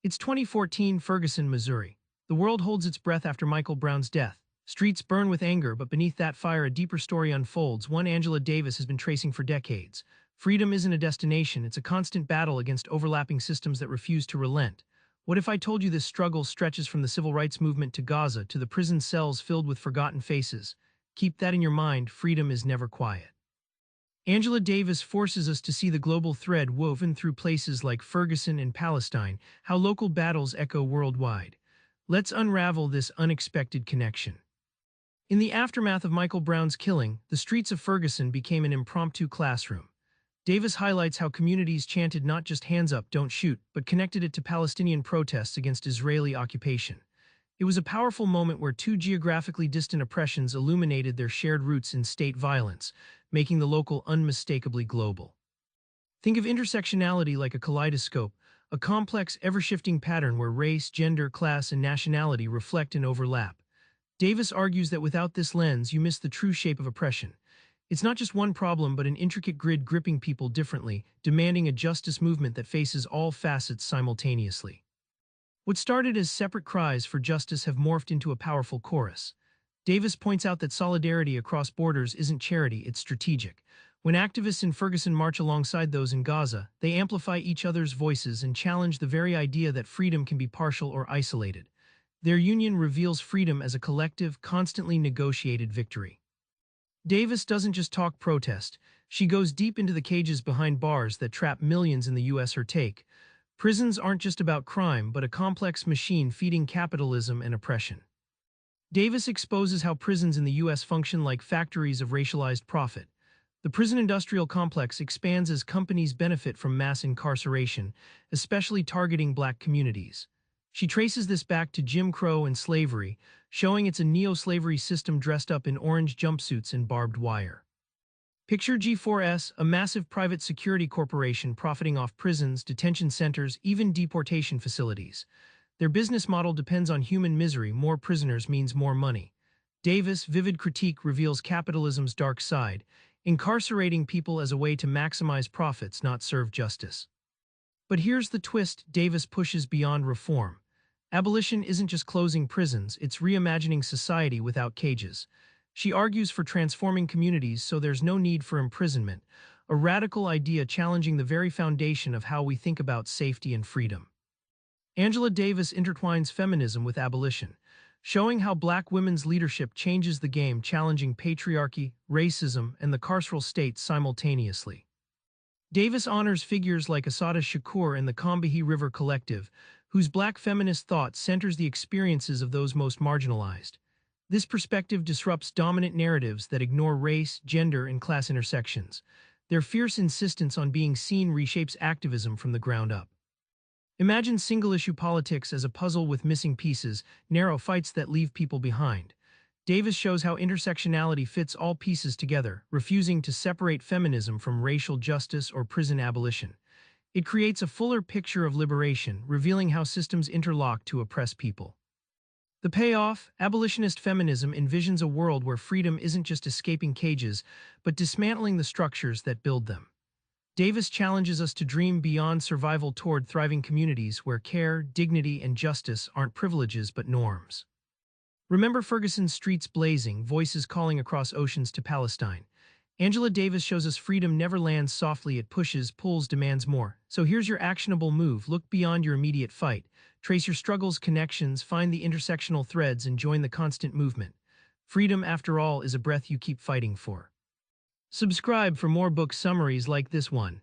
It's 2014, Ferguson, Missouri. The world holds its breath after Michael Brown's death. Streets burn with anger, but beneath that fire a deeper story unfolds, one Angela Davis has been tracing for decades. Freedom isn't a destination, it's a constant battle against overlapping systems that refuse to relent. What if I told you this struggle stretches from the civil rights movement to Gaza to the prison cells filled with forgotten faces? Keep that in your mind, freedom is never quiet. Angela Davis forces us to see the global thread woven through places like Ferguson and Palestine, how local battles echo worldwide. Let's unravel this unexpected connection. In the aftermath of Michael Brown's killing, the streets of Ferguson became an impromptu classroom. Davis highlights how communities chanted not just hands up, don't shoot, but connected it to Palestinian protests against Israeli occupation. It was a powerful moment where two geographically distant oppressions illuminated their shared roots in state violence, making the local unmistakably global. Think of intersectionality like a kaleidoscope, a complex, ever-shifting pattern where race, gender, class, and nationality reflect and overlap. Davis argues that without this lens, you miss the true shape of oppression. It's not just one problem, but an intricate grid gripping people differently, demanding a justice movement that faces all facets simultaneously. What started as separate cries for justice have morphed into a powerful chorus. Davis points out that solidarity across borders isn't charity, it's strategic. When activists in Ferguson march alongside those in Gaza, they amplify each other's voices and challenge the very idea that freedom can be partial or isolated. Their union reveals freedom as a collective, constantly negotiated victory. Davis doesn't just talk protest, she goes deep into the cages behind bars that trap millions in the US. Her take: prisons aren't just about crime, but a complex machine feeding capitalism and oppression. Davis exposes how prisons in the US function like factories of racialized profit. The prison industrial complex expands as companies benefit from mass incarceration, especially targeting Black communities. She traces this back to Jim Crow and slavery, showing it's a neo-slavery system dressed up in orange jumpsuits and barbed wire. Picture G4S, a massive private security corporation profiting off prisons, detention centers, even deportation facilities. Their business model depends on human misery. More prisoners means more money. Davis' vivid critique reveals capitalism's dark side, incarcerating people as a way to maximize profits, not serve justice. But here's the twist: Davis pushes beyond reform. Abolition isn't just closing prisons, it's reimagining society without cages. She argues for transforming communities so there's no need for imprisonment, a radical idea challenging the very foundation of how we think about safety and freedom. Angela Davis intertwines feminism with abolition, showing how Black women's leadership changes the game, challenging patriarchy, racism, and the carceral state simultaneously. Davis honors figures like Assata Shakur and the Combahee River Collective, whose Black feminist thought centers the experiences of those most marginalized. This perspective disrupts dominant narratives that ignore race, gender, and class intersections. Their fierce insistence on being seen reshapes activism from the ground up. Imagine single-issue politics as a puzzle with missing pieces, narrow fights that leave people behind. Davis shows how intersectionality fits all pieces together, refusing to separate feminism from racial justice or prison abolition. It creates a fuller picture of liberation, revealing how systems interlock to oppress people. The payoff: abolitionist feminism envisions a world where freedom isn't just escaping cages, but dismantling the structures that build them. Davis challenges us to dream beyond survival toward thriving communities where care, dignity, and justice aren't privileges but norms. Remember Ferguson's streets blazing, voices calling across oceans to Palestine. Angela Davis shows us freedom never lands softly, it pushes, pulls, demands more. So here's your actionable move: look beyond your immediate fight. Trace your struggles, connections, find the intersectional threads, and join the constant movement. Freedom, after all, is a breath you keep fighting for. Subscribe for more book summaries like this one.